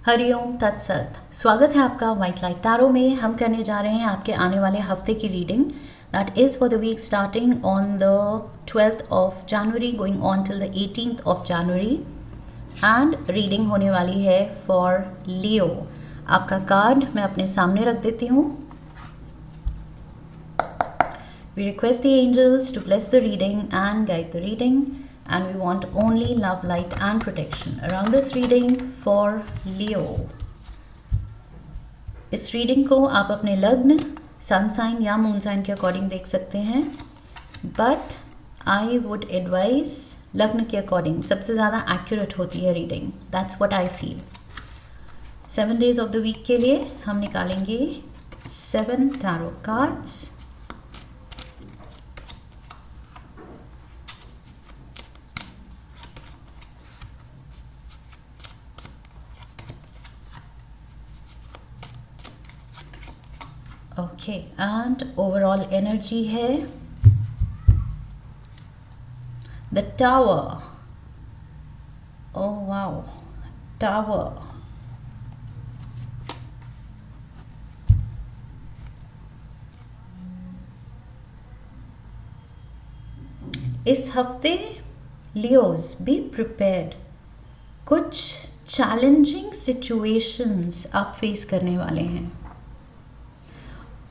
हरिओम तत्सत। स्वागत है आपका वाइट लाइट टैरो में। हम करने जा रहे हैं आपके आने वाले हफ्ते की reading that is for the week starting on the 12th of January going on till the 18th of January. And reading होने वाली है फॉर लियो। आपका कार्ड मैं अपने सामने रख देती हूँ। We request the angels to bless the reading and guide the reading, and we want only love, light and protection around this reading for Leo. इस रीडिंग को आप अपने लग्न, सन साइन या मून साइन के अकॉर्डिंग देख सकते हैं, बट आई वुड एडवाइज लग्न के अकॉर्डिंग सबसे ज़्यादा एक्यूरेट होती है reading. That's what I feel. 7 days of the week के लिए हम निकालेंगे 7 tarot cards. Okay, and overall energy है the tower. Oh wow, tower. इस हफ्ते लियोज बी प्रिपेयर्ड। कुछ चैलेंजिंग सिचुएशंस आप फेस करने वाले हैं।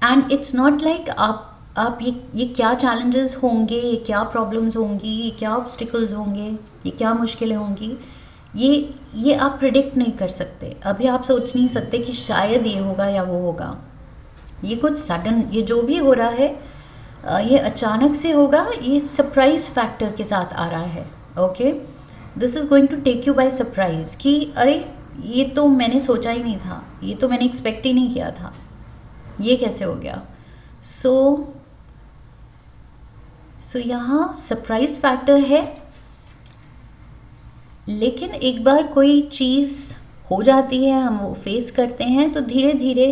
एंड इट्स नॉट लाइक आप ये क्या चैलेंजेस होंगे, ये क्या प्रॉब्लम्स होंगी, ये क्या ऑब्स्टिकल्स होंगे, ये क्या मुश्किलें होंगी, ये आप प्रिडिक्ट नहीं कर सकते। अभी आप सोच नहीं सकते कि शायद ये होगा या वो होगा। ये कुछ सडन, ये जो भी हो रहा है ये अचानक से होगा। ये सरप्राइज फैक्टर के साथ आ रहा है। Okay, this is going to take you by surprise कि अरे ये तो मैंने सोचा ही नहीं था, ये तो मैंने एक्सपेक्ट ही नहीं किया था, ये कैसे हो गया। सो यहाँ सरप्राइज फैक्टर है। लेकिन एक बार कोई चीज़ हो जाती है, हम वो फेस करते हैं, तो धीरे धीरे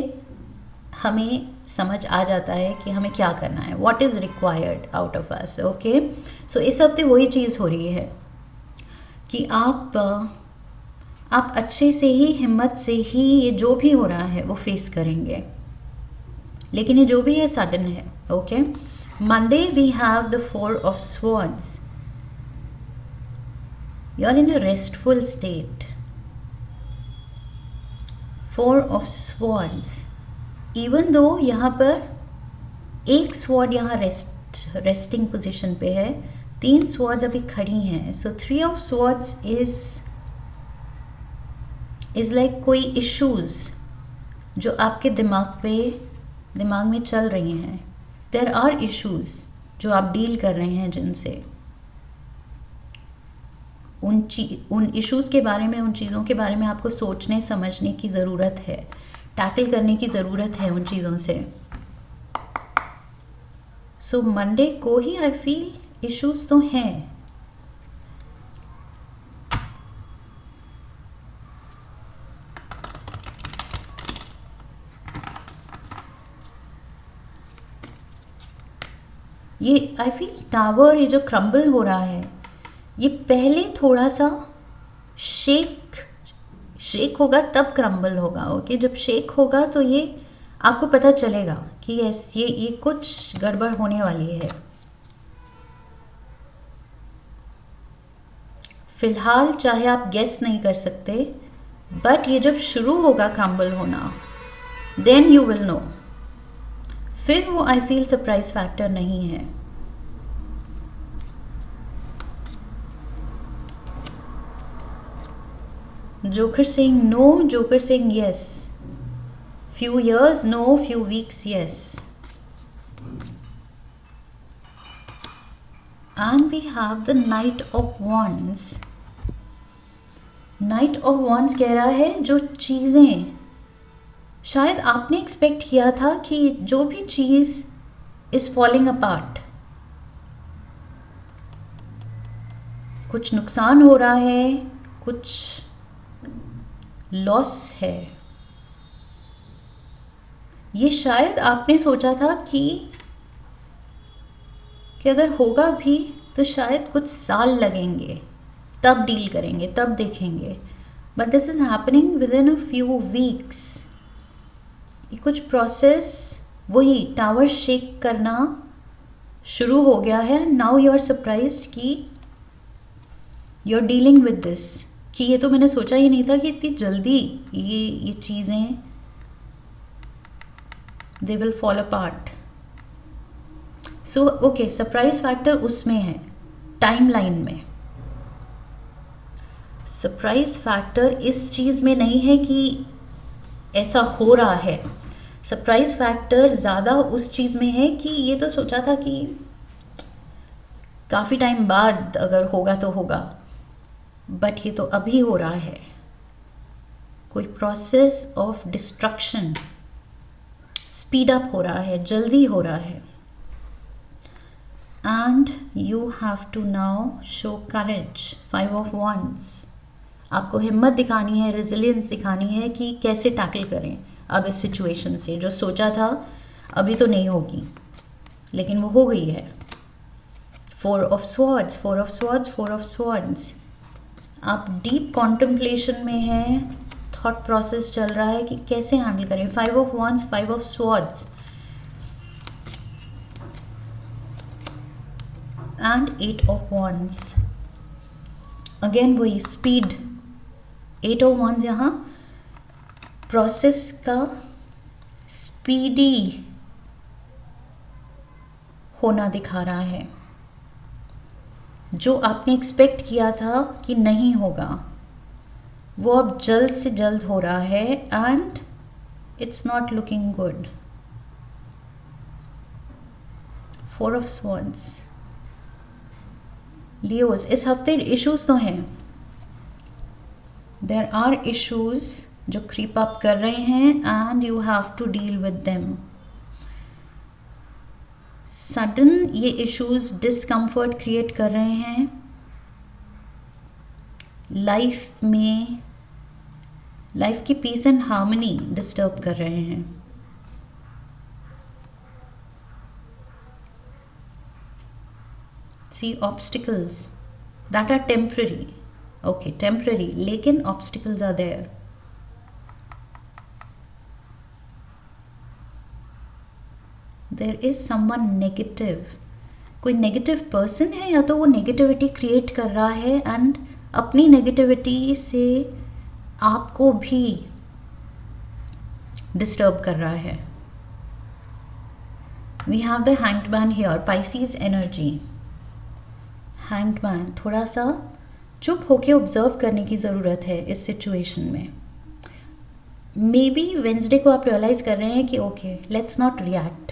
हमें समझ आ जाता है कि हमें क्या करना है, what is required out of us. Okay, so इस हफ्ते वही चीज़ हो रही है कि आप अच्छे से ही, हिम्मत से ही ये जो भी हो रहा है वो फेस करेंगे। लेकिन ये जो भी है सडन है। Okay, Monday we have the 4 of swords. You are in a restful state. 4 of swords. Even though यहाँ पर एक स्वॉर्ड यहाँ रेस्टिंग पोजिशन पे है, 3 swords अभी खड़ी हैं। सो 3 of swords इज लाइक कोई इश्यूज जो आपके दिमाग में चल रही हैं। देयर आर इश्यूज जो आप डील कर रहे हैं, जिनसे उन इश्यूज़ के बारे में, उन चीज़ों के बारे में आपको सोचने समझने की ज़रूरत है, टैकल करने की ज़रूरत है उन चीज़ों से। सो मंडे को ही आई फील इश्यूज़ तो हैं। ये आई फील टावर, ये जो क्रम्बल हो रहा है, ये पहले थोड़ा सा शेक होगा तब क्रम्बल होगा। ओके, जब शेक होगा तो ये आपको पता चलेगा कि यस, ये कुछ गड़बड़ होने वाली है। फिलहाल चाहे आप गेस नहीं कर सकते, बट ये जब शुरू होगा क्रम्बल होना, देन यू विल नो। फिर वो आई फील सरप्राइज फैक्टर नहीं है। Joker saying no, joker saying yes. Few years no, few weeks yes. And we have the Knight of Wands. Knight of Wands कह रहा है जो चीज़ें शायद आपने एक्सपेक्ट किया था कि जो भी चीज़ इज फॉलिंग अपार्ट, कुछ नुकसान हो रहा है, कुछ लॉस है। ये शायद आपने सोचा था कि अगर होगा भी तो शायद कुछ साल लगेंगे, तब डील करेंगे, तब देखेंगे। But this is happening with in a few weeks. ये कुछ प्रोसेस वही टावर शेक करना शुरू हो गया है। नाउ यू आर सरप्राइज्ड कि you are dealing with this, कि ये तो मैंने सोचा ही नहीं था कि इतनी जल्दी ये चीज़ें they will fall apart. So okay, surprise factor उसमें है, टाइमलाइन में। सरप्राइज फैक्टर इस चीज़ में नहीं है कि ऐसा हो रहा है। सरप्राइज फैक्टर ज़्यादा उस चीज़ में है कि ये तो सोचा था कि काफ़ी टाइम बाद अगर होगा तो होगा, बट ये तो अभी हो रहा है। कोई process of destruction speed up हो रहा है, जल्दी हो रहा है। And you have to now show courage, 5 of wands। आपको हिम्मत दिखानी है, रेजिलियंस दिखानी है कि कैसे टैकल करें अब इस सिचुएशन से। जो सोचा था अभी तो नहीं होगी, लेकिन वो हो गई है। 4 of swords, 4 of swords, 4 of swords। आप डीप कॉन्टेम्पलेशन में हैं, थॉट प्रोसेस चल रहा है कि कैसे हैंडल करें। 5 of wands, 5 of swords and 8 of wands। Again वही स्पीड, 8 of wands यहाँ प्रोसेस का स्पीडी होना दिखा रहा है। जो आपने एक्सपेक्ट किया था कि नहीं होगा, वो अब जल्द से जल्द हो रहा है and it's not looking good. 4 of swords। Leos, इस हफ्ते इश्यूज तो हैं, देयर आर इश्यूज जो क्रीप अप कर रहे हैं and you have to deal with them. Sudden ये इश्यूज डिस्कम्फर्ट क्रिएट कर रहे हैं लाइफ में, लाइफ की पीस एंड हार्मनी डिस्टर्ब कर रहे हैं। See obstacles that are temporary, okay temporary, लेकिन obstacles are there. There is someone negative, कोई नेगेटिव पर्सन है या तो वो नेगेटिविटी क्रिएट कर रहा है एंड अपनी नेगेटिविटी से आपको भी डिस्टर्ब कर रहा है। We have the hanged man here, Pisces energy. Hanged man, थोड़ा सा चुप होके ऑब्जर्व करने की ज़रूरत है इस सिचुएशन में। मे बी वेंसडे को आप रियलाइज़ कर रहे हैं कि ओके लेट्स नॉट रिएक्ट।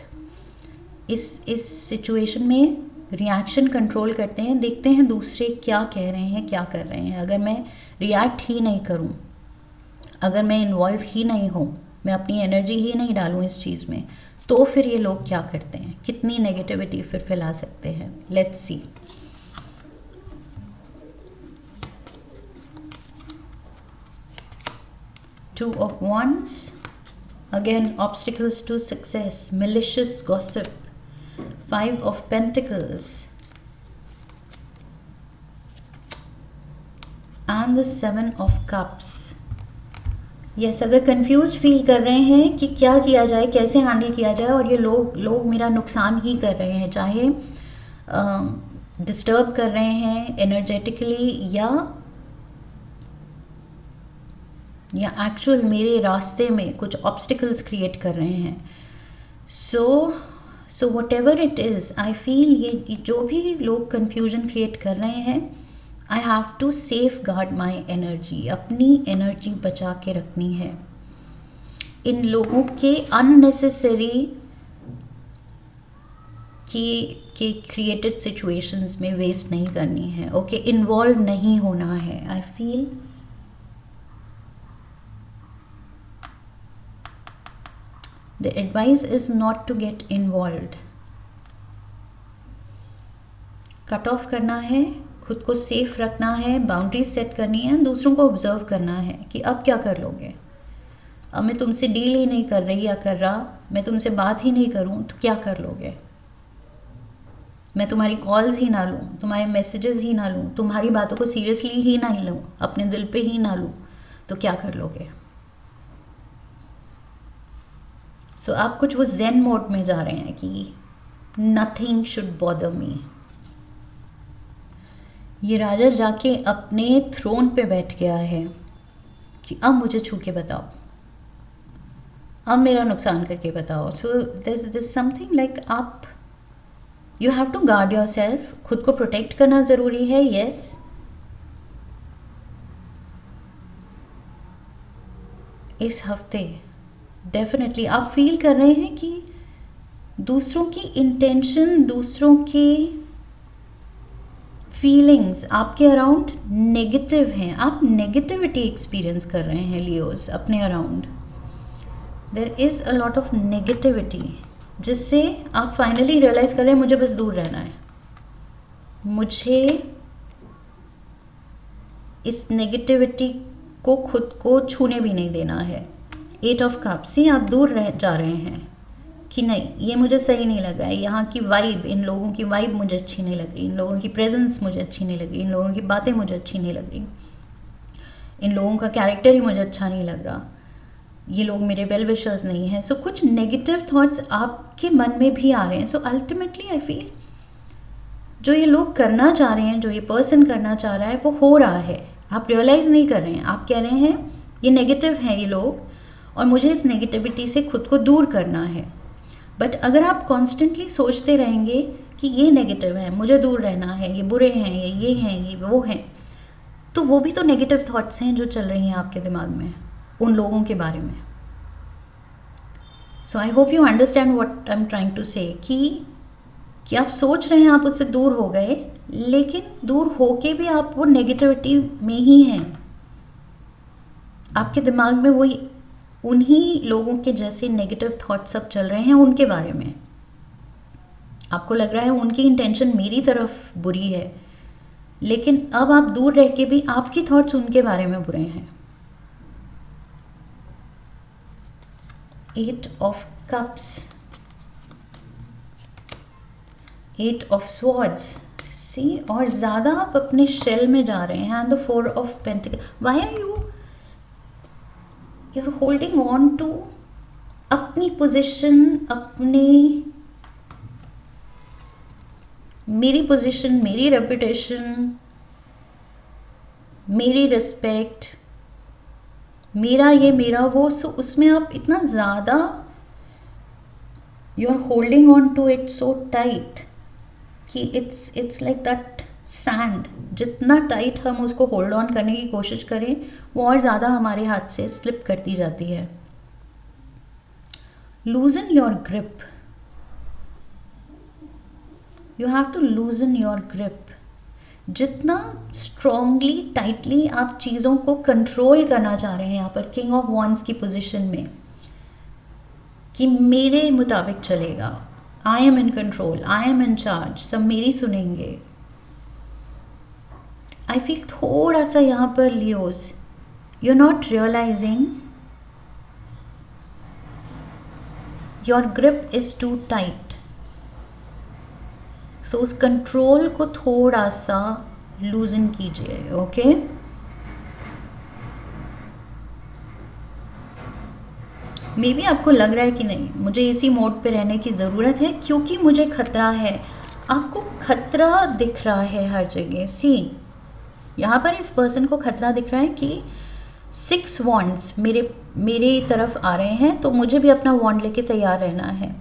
इस सिचुएशन में रिएक्शन कंट्रोल करते हैं, देखते हैं दूसरे क्या कह रहे हैं, क्या कर रहे हैं। अगर मैं रिएक्ट ही नहीं करूं, अगर मैं इन्वॉल्व ही नहीं हूं, मैं अपनी एनर्जी ही नहीं डालूं इस चीज़ में, तो फिर ये लोग क्या करते हैं, कितनी नेगेटिविटी फिर फैला सकते हैं। Let's see. Two of wands, again obstacles to success, malicious gossip। 5 of pentacles and the 7 of cups। Yes, अगर कंफ्यूज फील कर रहे हैं कि क्या किया जाए, कैसे हैंडल किया जाए, और ये लोग मेरा नुकसान ही कर रहे हैं, चाहे डिस्टर्ब कर रहे हैं एनर्जेटिकली या एक्चुअल मेरे रास्ते में कुछ ऑब्स्टिकल्स क्रिएट कर रहे हैं। So whatever it is, I feel ये जो भी लोग कन्फ्यूजन क्रिएट कर रहे हैं, I have to safeguard my energy, अपनी एनर्जी बचा के रखनी है। इन लोगों के अननेसेसरी के क्रिएटेड सिचुएशंस में वेस्ट नहीं करनी है। ओके, इन्वॉल्व नहीं होना है। I feel the advice is not to get involved। Cut off करना है, खुद को सेफ रखना है, बाउंड्रीज सेट करनी है, दूसरों को ऑब्जर्व करना है कि अब क्या कर लोगे। अब मैं तुमसे डील ही नहीं कर रही या कर रहा, मैं तुमसे बात ही नहीं करूं तो क्या कर लोगे। मैं तुम्हारी कॉल्स ही ना लूं, तुम्हारे मैसेजेस ही ना लूं, तुम्हारी बातों को सीरियसली ही नहीं लूं, अपने दिल पे ही ना लूं, तो क्या कर लोगे? सो आप कुछ वो ज़ेन मोड में जा रहे हैं कि नथिंग शुड बॉदर मी। ये राजा जाके अपने थ्रोन पे बैठ गया है कि अब मुझे छू के बताओ, अब मेरा नुकसान करके बताओ। सो दिस समथिंग लाइक आप you have to guard yourself, खुद को प्रोटेक्ट करना ज़रूरी है। यस, इस हफ्ते डेफिनेटली आप फील कर रहे हैं कि दूसरों की इंटेंशन, दूसरों की फीलिंग्स आपके अराउंड नेगेटिव हैं। आप नेगेटिविटी एक्सपीरियंस कर रहे हैं लियोस अपने around. There is a lot of negativity, जिससे आप फाइनली रियलाइज़ कर रहे हैं मुझे बस दूर रहना है, मुझे इस नेगेटिविटी को खुद को छूने भी नहीं देना है। 8 ऑफ कप्स से आप दूर रह जा रहे हैं कि नहीं, ये मुझे सही नहीं लग रहा है, यहाँ की वाइब, इन लोगों की वाइब मुझे अच्छी नहीं लग रही, इन लोगों की प्रेजेंस मुझे अच्छी नहीं लग रही, इन लोगों की बातें मुझे अच्छी नहीं लग रही, इन लोगों का कैरेक्टर ही मुझे अच्छा नहीं लग रहा, ये लोग मेरे वेल विशर्स नहीं हैं। सो कुछ नेगेटिव थॉट्स आपके मन में भी आ रहे हैं। सो अल्टीमेटली आई फील जो ये लोग करना चाह रहे हैं, जो ये पर्सन करना चाह रहा है, वो हो रहा है, आप रियलाइज़ नहीं कर रहे हैं। आप कह रहे हैं ये नेगेटिव हैं ये लोग और मुझे इस नेगेटिविटी से खुद को दूर करना है। बट अगर आप कॉन्स्टेंटली सोचते रहेंगे कि ये नेगेटिव है, मुझे दूर रहना है, ये बुरे हैं, ये हैं, ये वो हैं, तो वो भी तो नेगेटिव थॉट्स हैं जो चल रही हैं आपके दिमाग में उन लोगों के बारे में। So I hope you understand what I am trying to say कि आप सोच रहे हैं आप उससे दूर हो गए, लेकिन दूर होके भी आप वो नेगेटिविटी में ही हैं। आपके दिमाग में वो उन्हीं लोगों के जैसे नेगेटिव थॉट्स सब चल रहे हैं उनके बारे में। आपको लग रहा है उनकी इंटेंशन मेरी तरफ बुरी है, लेकिन अब आप दूर रह के भी आपकी थॉट्स उनके बारे में बुरे हैं। 8 of cups, 8 of swords, see, और ज़्यादा आप अपने शेल में जा रहे हैं। And the 4 of pentacle, why are you're holding on to अपनी पोजीशन, मेरी पोजीशन, मेरी रेपुटेशन, मेरी रिस्पेक्ट, मेरा ये मेरा वो। सो उसमें आप इतना ज़्यादा you are holding on to it so tight कि इट्स लाइक दैट सैंड। जितना टाइट हम उसको होल्ड ऑन करने की कोशिश करें, वो और ज़्यादा हमारे हाथ से स्लिप करती जाती है। Loosen your grip, you have to loosen your grip. जितना स्ट्रॉन्गली, टाइटली आप चीज़ों को कंट्रोल करना चाह रहे हैं यहाँ पर किंग ऑफ वॉन्ड्स की पोजीशन में, कि मेरे मुताबिक चलेगा, I am in control, I am in charge, सब मेरी सुनेंगे। आई फील थोड़ा सा यहाँ पर Leos, you are not realizing your grip is too tight. So उस कंट्रोल को थोड़ा सा लूजन कीजिए। ओके, मे बी आपको लग रहा है कि नहीं, मुझे इसी मोड पे रहने की ज़रूरत है क्योंकि मुझे खतरा है। आपको खतरा दिख रहा है हर जगह। सी, यहाँ पर इस पर्सन को खतरा दिख रहा है कि 6 वॉन्ड्स मेरे तरफ आ रहे हैं, तो मुझे भी अपना वॉन्ड लेके तैयार रहना है।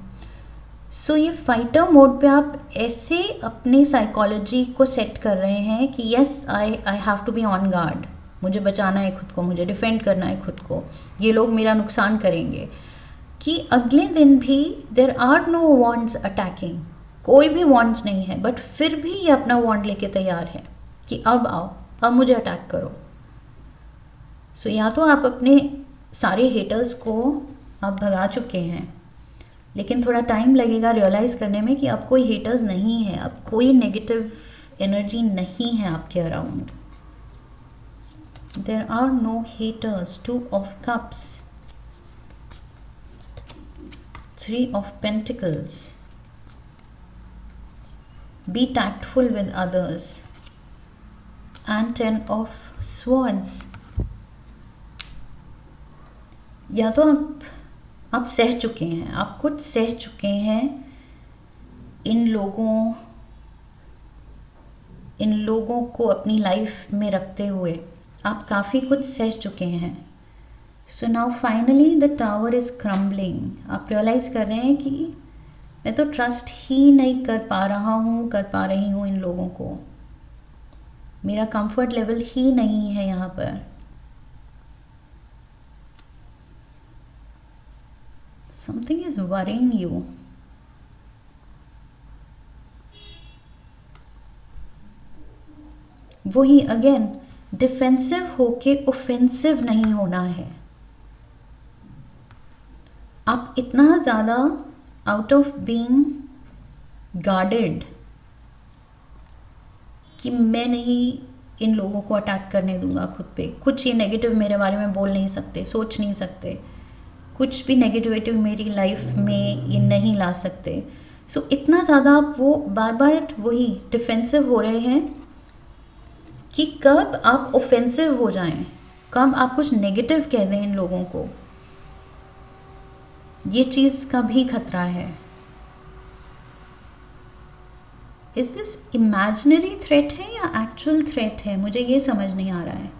सो ये फाइटर मोड पे आप ऐसे अपनी साइकोलॉजी को सेट कर रहे हैं कि yes, I have to be on guard, मुझे बचाना है खुद को, मुझे डिफेंड करना है खुद को, ये लोग मेरा नुकसान करेंगे। कि अगले दिन भी there are no wands attacking, कोई भी वॉन्ड्स नहीं है, बट फिर भी ये अपना वॉन्ड लेके तैयार है कि अब आओ, अब मुझे अटैक करो। सो या तो आप अपने सारे हेटर्स को आप भगा चुके हैं, लेकिन थोड़ा टाइम लगेगा रियलाइज़ करने में कि अब कोई हेटर्स नहीं है, अब कोई नेगेटिव एनर्जी नहीं है आपके around. There are no haters. 2 of cups, 3 of pentacles, be tactful with others, and 10 of swords. या तो आप सह चुके हैं, आप खुद सह चुके हैं इन लोगों को अपनी लाइफ में रखते हुए आप काफ़ी कुछ सह चुके हैं। So now finally the tower is crumbling. आप रियलाइज़ कर रहे हैं कि मैं तो ट्रस्ट ही नहीं कर पा रही हूँ इन लोगों को, मेरा कंफर्ट लेवल ही नहीं है यहाँ पर। Something is worrying you. वही अगेन, डिफेंसिव होके ऑफेंसिव नहीं होना है। आप इतना ज़्यादा आउट ऑफ बीइंग गार्डेड कि मैं नहीं इन लोगों को अटैक करने दूंगा खुद पे, कुछ ये नेगेटिव मेरे बारे में बोल नहीं सकते, सोच नहीं सकते, कुछ भी नेगेटिविटी मेरी लाइफ में ये नहीं ला सकते। सो इतना ज़्यादा आप वो बार बार वही डिफेंसिव हो रहे हैं कि कब आप ऑफेंसिव हो जाएं, कब आप कुछ नेगेटिव कह दें इन लोगों को, ये चीज़ का भी खतरा है। इज दिस इमेजिनरी थ्रेट है या एक्चुअल थ्रेट है, मुझे ये समझ नहीं आ रहा है।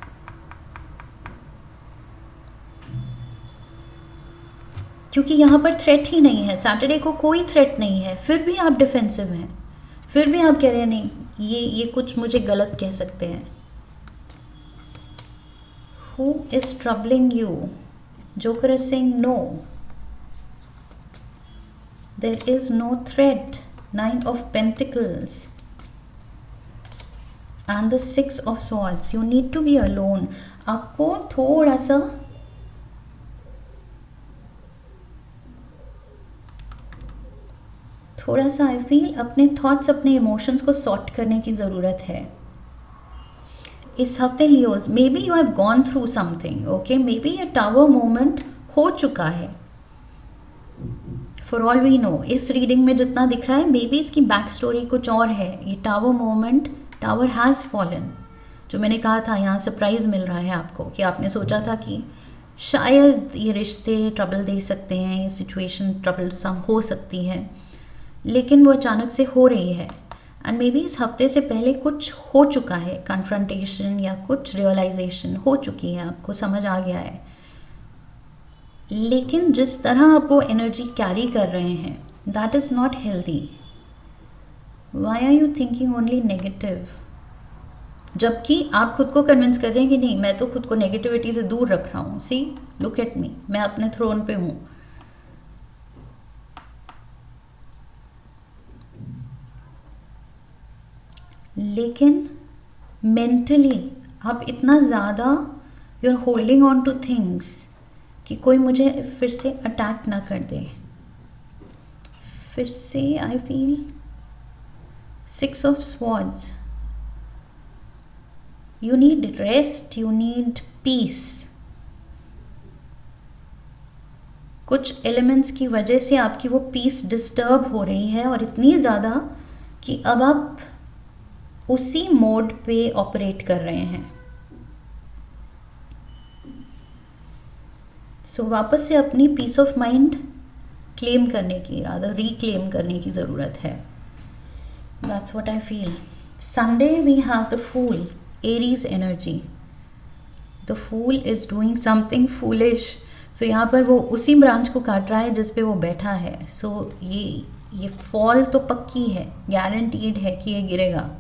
क्योंकि यहाँ पर थ्रेट ही नहीं है, सैटरडे को कोई थ्रेट नहीं है, फिर भी आप डिफेंसिव हैं, फिर भी आप कह रहे हैं नहीं ये कुछ मुझे गलत कह सकते हैं। Who is troubling you? Joker is saying no. There is no threat. 9 of Pentacles and the 6 of Swords. You need to be alone. आपको थोड़ा सा आई फील अपने थॉट्स, अपने इमोशंस को सॉर्ट करने की ज़रूरत है इस हफ्ते। Leos, may be you have gone through something, okay, may be ये टावर मोमेंट हो चुका है, फॉर ऑल वी नो। इस रीडिंग में जितना दिख रहा है मे बी इसकी बैक स्टोरी कुछ और है। ये tower moment, tower has fallen, जो मैंने कहा था यहाँ सरप्राइज़ मिल रहा है आपको कि आपने सोचा था कि शायद ये रिश्ते ट्रबल दे सकते हैं, ये सिचुएशन ट्रबल सम हो सकती है, लेकिन वो अचानक से हो रही है। एंड मे बी इस हफ्ते से पहले कुछ हो चुका है, कन्फ्रंटेशन या कुछ रियलाइजेशन हो चुकी है, आपको समझ आ गया है। लेकिन जिस तरह आप वो एनर्जी कैरी कर रहे हैं, that is not healthy. Why are you thinking only negative? जबकि आप खुद को कन्विंस कर रहे हैं कि नहीं, मैं तो खुद को नेगेटिविटी से दूर रख रहा हूँ। सी, लुक एट मी, मैं अपने थ्रोन पे हूँ। लेकिन मेंटली आप इतना ज़्यादा you are holding on to things कि कोई मुझे फिर से अटैक ना कर दे। फिर से I feel 6 of swords. You need rest, you need piece. कुछ एलिमेंट्स की वजह से आपकी वो पीस डिस्टर्ब हो रही है, और इतनी ज़्यादा कि अब आप उसी मोड पे ऑपरेट कर रहे हैं। सो वापस से अपनी पीस ऑफ माइंड क्लेम करने की, रादर रिक्लेम करने की ज़रूरत है। That's what I feel. Sunday we have the fool, Aries energy. The fool is doing something foolish. So यहाँ पर वो उसी ब्रांच को काट रहा है जिस पे वो बैठा है। सो ये फॉल तो पक्की है, गारंटीड है कि ये गिरेगा।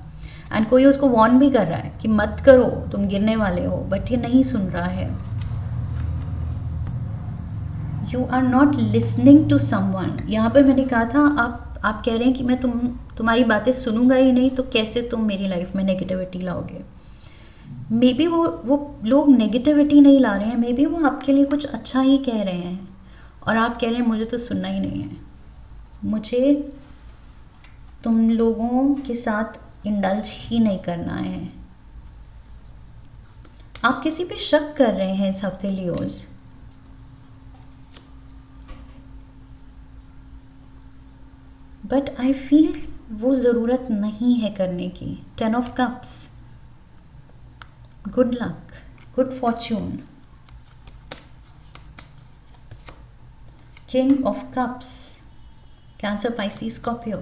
एंड कोई उसको वार्न भी कर रहा है कि मत करो, तुम गिरने वाले हो, बट ये नहीं सुन रहा है। You are not listening to someone. यहाँ पर मैंने कहा था आप कह रहे हैं कि मैं तुम्हारी बातें सुनूंगा ही नहीं, तो कैसे तुम मेरी लाइफ में नेगेटिविटी लाओगे। मे बी वो लोग नेगेटिविटी नहीं ला रहे हैं, मे बी वो आपके लिए कुछ अच्छा ही कह रहे हैं, और आप कह रहे हैं मुझे तो सुनना ही नहीं है, मुझे तुम लोगों के साथ इंडल्ज ही नहीं करना है। आप किसी पे शक कर रहे हैं इस हफ्ते लियोज। बट आई फील वो ज़रूरत नहीं है करने की। 10 of cups, good luck, good fortune. King of cups, Cancer, Pisces, Scorpio.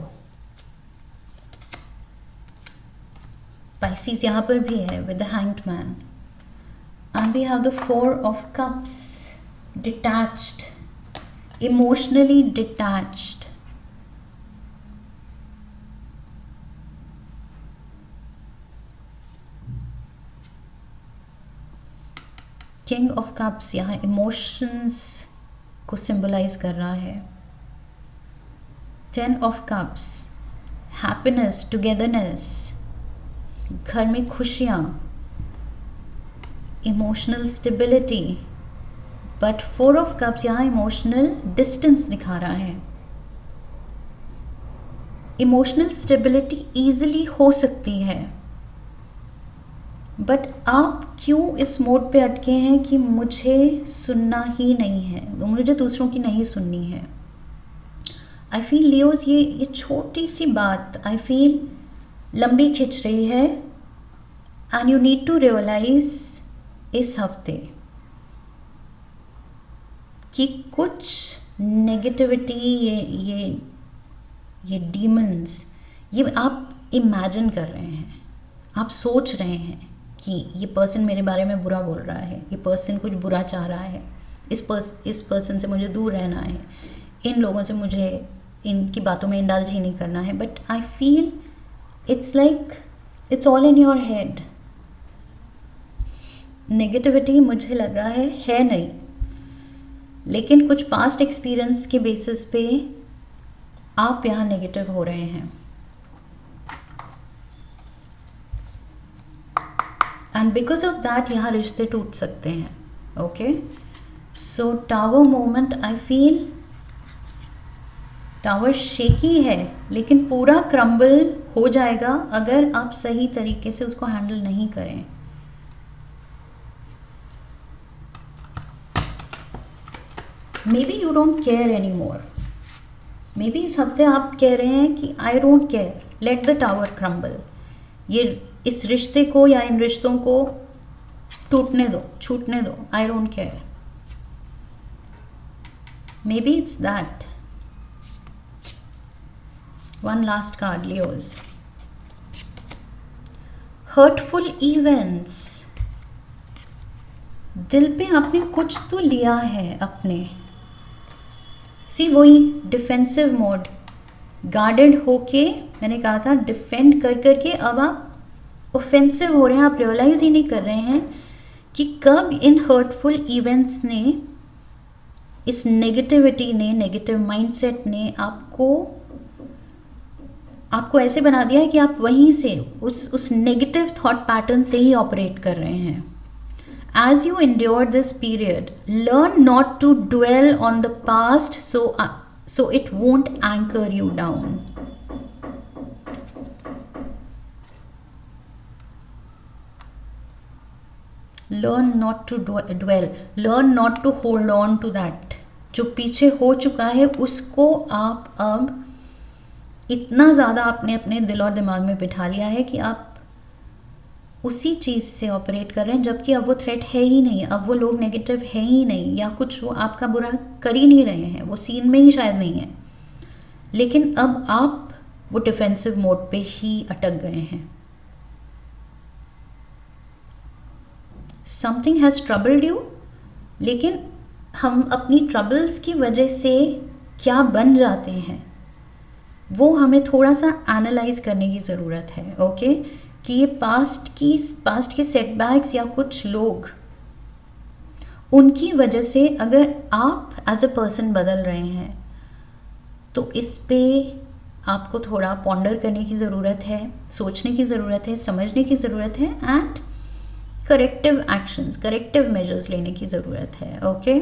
Pisces यहाँ पर भी है with the hanged man. And we have the four of cups, detached, emotionally detached. King of cups यहाँ इमोशंस को symbolize कर रहा है। Ten of cups, happiness, togetherness, घर में खुशियाँ, emotional stability. But four of cups यहाँ इमोशनल डिस्टेंस दिखा रहा है। इमोशनल स्टेबिलिटी ईजिली हो सकती है, बट आप क्यों इस मोड पे अटके हैं कि मुझे सुनना ही नहीं है, मुझे दूसरों की नहीं सुननी है। आई फील लियोज ये छोटी सी बात आई फील लंबी खिंच रही है। And you need to realize इस हफ्ते कि कुछ नेगेटिविटी, ये डीमंस, ये आप इमेजिन कर रहे हैं, आप सोच रहे हैं कि ये पर्सन मेरे बारे में बुरा बोल रहा है, ये पर्सन कुछ बुरा चाह रहा है, इस पर्सन से मुझे दूर रहना है, इन लोगों से मुझे इनकी बातों में इंडल्ज ही नहीं करना है। But I feel it's like it's all in your head. Negativity मुझे लग रहा है नहीं, लेकिन कुछ पास्ट एक्सपीरियंस के बेसिस पे आप यहाँ नेगेटिव हो रहे हैं। एंड बिकॉज ऑफ दैट यहाँ रिश्ते टूट सकते हैं। Okay, so tower moment, I feel tower shaky है, लेकिन पूरा क्रम्बल हो जाएगा अगर आप सही तरीके से उसको हैंडल नहीं करें। May be you don't care any more. May be इस हफ्ते आप कह रहे हैं कि I don't care, let the tower crumble. ये इस रिश्ते को या इन रिश्तों को टूटने दो, छूटने दो, I don't care. May be it's that. One last card, Leos. Hurtful events, दिल पे आपने कुछ तो लिया है अपने। सी वही डिफेंसिव मोड, गार्डेड होके, मैंने कहा था डिफेंड कर करके अब आप ऑफेंसिव हो रहे हैं। आप रियलाइज ही नहीं कर रहे हैं कि कब इन हर्टफुल इवेंट्स ने, इस नेगेटिविटी ने, नेगेटिव माइंडसेट ने आपको ऐसे बना दिया है कि आप वहीं से उस नेगेटिव थॉट पैटर्न से ही ऑपरेट कर रहे हैं। As you endure this period, learn not to dwell on the past so it won't anchor you down. Learn not to dwell. Learn not to hold on to that. जो पीछे हो चुका है उसको आप अब इतना ज़्यादा आपने अपने दिल और दिमाग में बिठा लिया है कि आप उसी चीज़ से ऑपरेट कर रहे हैं, जबकि अब वो थ्रेट है ही नहीं, अब वो लोग नेगेटिव है ही नहीं, या कुछ वो आपका बुरा कर ही नहीं रहे हैं, वो सीन में ही शायद नहीं है, लेकिन अब आप वो डिफेंसिव मोड पे ही अटक गए हैं। समथिंग हैज़ ट्रबल्ड यू, लेकिन हम अपनी ट्रबल्स की वजह से क्या बन जाते हैं वो हमें थोड़ा सा एनालाइज करने की ज़रूरत है। ओके, कि ये पास्ट के सेटबैक्स या कुछ लोग, उनकी वजह से अगर आप एज अ पर्सन बदल रहे हैं तो इस पे आपको थोड़ा पॉन्डर करने की ज़रूरत है, सोचने की ज़रूरत है, समझने की ज़रूरत है, and corrective actions, corrective measures लेने की ज़रूरत है। Okay,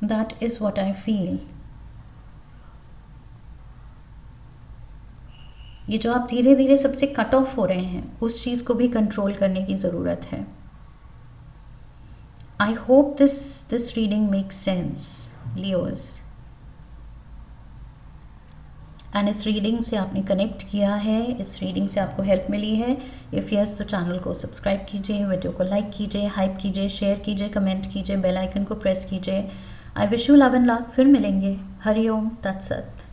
that is what I feel. ये जो आप धीरे धीरे सबसे कट ऑफ हो रहे हैं, उस चीज़ को भी कंट्रोल करने की ज़रूरत है। I hope this reading makes sense, Leos. And इस रीडिंग से आपने कनेक्ट किया है, इस रीडिंग से आपको हेल्प मिली है। इफ़ यस तो चैनल को सब्सक्राइब कीजिए, वीडियो को लाइक कीजिए, हाइप कीजिए, शेयर कीजिए, कमेंट कीजिए, बेल आइकन को प्रेस कीजिए। I wish you love and luck. फिर मिलेंगे। हरि ओम तत्सत।